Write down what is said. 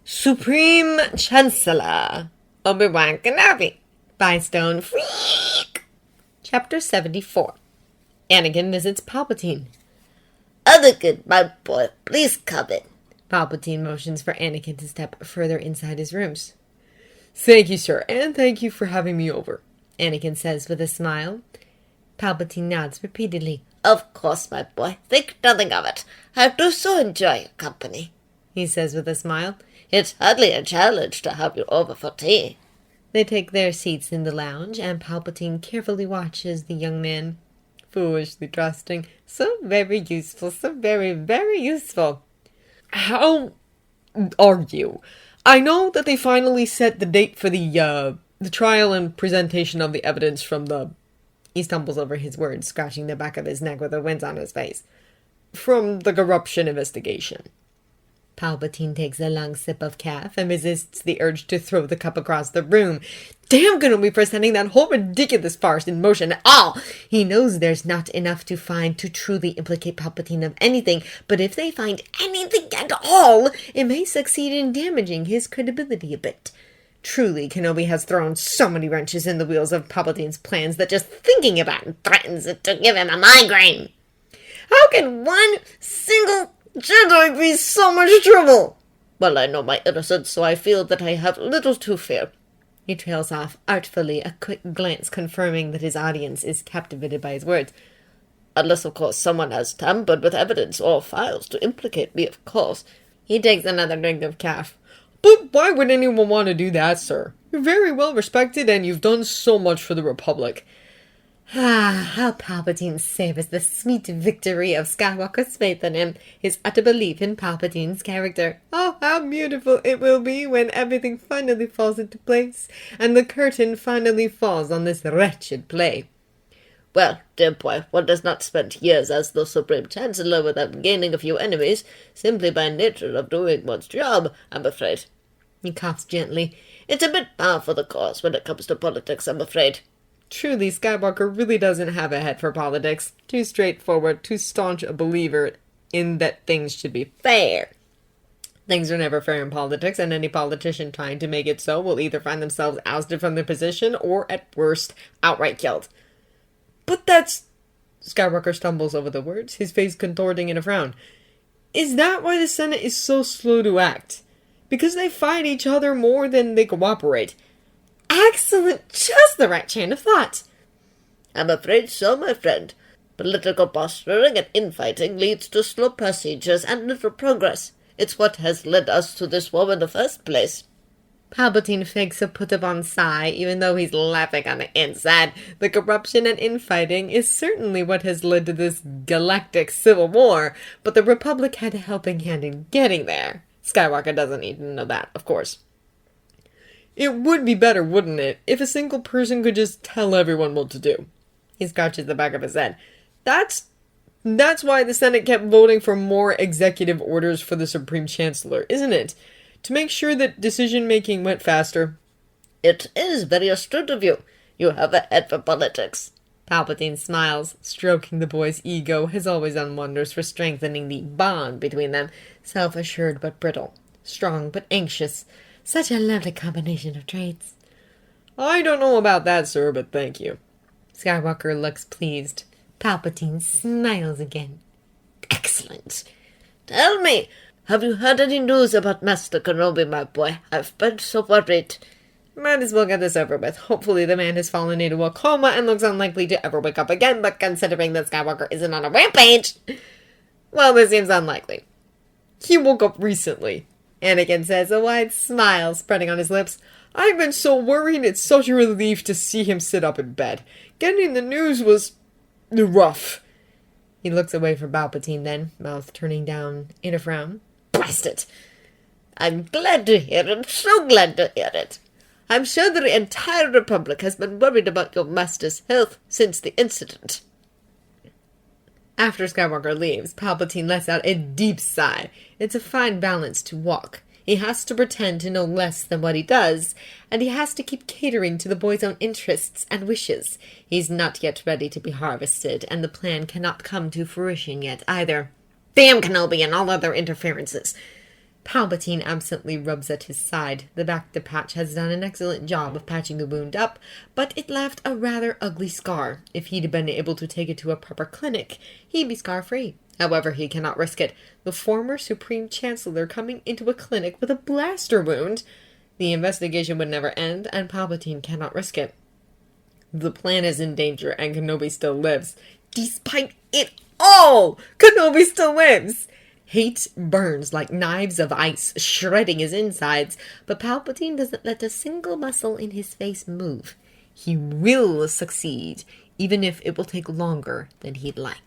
Supreme Chancellor Obi-Wan Kenobi by Stone Freak. Chapter 74. Anakin visits Palpatine. Anakin, my boy, please come in. Palpatine motions for Anakin to step further inside his rooms. Thank you, sir, and thank you for having me over, Anakin says with a smile. Palpatine nods repeatedly. Of course, my boy. Think nothing of it. I do so enjoy your company, he says with a smile. It's hardly a challenge to have you over for tea. They take their seats in the lounge, and Palpatine carefully watches the young man. Foolishly trusting. So very useful, so very, very useful. How are you? I know that they finally set the date for the trial and presentation of the evidence from the... He stumbles over his words, scratching the back of his neck with a wince on his face. From the corruption investigation. Palpatine takes a long sip of caf and resists the urge to throw the cup across the room. Damn Kenobi for setting that whole ridiculous farce in motion at all! He knows there's not enough to find to truly implicate Palpatine of anything, but if they find anything at all, it may succeed in damaging his credibility a bit. Truly, Kenobi has thrown so many wrenches in the wheels of Palpatine's plans that just thinking about it threatens to give him a migraine. How can one single Jedi be so much trouble? Well, I know my innocence, so I feel that I have little to fear. He trails off artfully, a quick glance confirming that his audience is captivated by his words. Unless, of course, someone has tampered with evidence or files to implicate me, of course. He takes another drink of caf. But why would anyone want to do that, sir? You're very well respected, and you've done so much for the Republic. Ah, how Palpatine savors the sweet victory of Skywalker's faith in him, his utter belief in Palpatine's character. Oh, how beautiful it will be when everything finally falls into place, and the curtain finally falls on this wretched play. Well, dear boy, one does not spend years as the Supreme Chancellor without gaining a few enemies, simply by nature of doing one's job, I'm afraid. He coughs gently. It's a bit par for the course when it comes to politics, I'm afraid. Truly, Skywalker really doesn't have a head for politics. Too straightforward, too staunch a believer in that things should be fair. Things are never fair in politics, and any politician trying to make it so will either find themselves ousted from their position or, at worst, outright killed. But that's... Skywalker stumbles over the words, his face contorting in a frown. Is that why the Senate is so slow to act? Because they fight each other more than they cooperate. Excellent! Just the right chain of thought. I'm afraid so, my friend. Political posturing and infighting leads to slow procedures and little progress. It's what has led us to this war in the first place. Palpatine fakes a put-upon sigh, even though he's laughing on the inside. The corruption and infighting is certainly what has led to this galactic civil war, but the Republic had a helping hand in getting there. Skywalker doesn't need to know that, of course. It would be better, wouldn't it, if a single person could just tell everyone what to do? He scratches the back of his head. That's why the Senate kept voting for more executive orders for the Supreme Chancellor, isn't it? To make sure that decision-making went faster. It is very astute of you. You have a head for politics. Palpatine smiles, stroking the boy's ego, has always done wonders for strengthening the bond between them. Self-assured but brittle. Strong but anxious. Such a lovely combination of traits. I don't know about that, sir, but thank you. Skywalker looks pleased. Palpatine smiles again. Excellent. Tell me, have you heard any news about Master Kenobi, my boy? I've been so worried. Might as well get this over with. Hopefully the man has fallen into a coma and looks unlikely to ever wake up again, but considering that Skywalker isn't on a rampage, well, this seems unlikely. He woke up recently, Anakin says, a wide smile spreading on his lips. I've been so worried, it's such a relief to see him sit up in bed. Getting the news was rough. He looks away from Palpatine then, mouth turning down in a frown. Blast it! I'm glad to hear it, so glad to hear it. I'm sure the entire Republic has been worried about your master's health since the incident. After Skywalker leaves, Palpatine lets out a deep sigh. It's a fine balance to walk. He has to pretend to know less than what he does, and he has to keep catering to the boy's own interests and wishes. He's not yet ready to be harvested, and the plan cannot come to fruition yet either. Damn Kenobi and all other interferences. Palpatine absently rubs at his side. The Bacta patch has done an excellent job of patching the wound up, but it left a rather ugly scar. If he'd been able to take it to a proper clinic, he'd be scar-free. However, he cannot risk it. The former Supreme Chancellor coming into a clinic with a blaster wound. The investigation would never end, and Palpatine cannot risk it. The plan is in danger, and Kenobi still lives. Despite it all, Kenobi still lives! Hate burns like knives of ice, shredding his insides, but Palpatine doesn't let a single muscle in his face move. He will succeed, even if it will take longer than he'd like.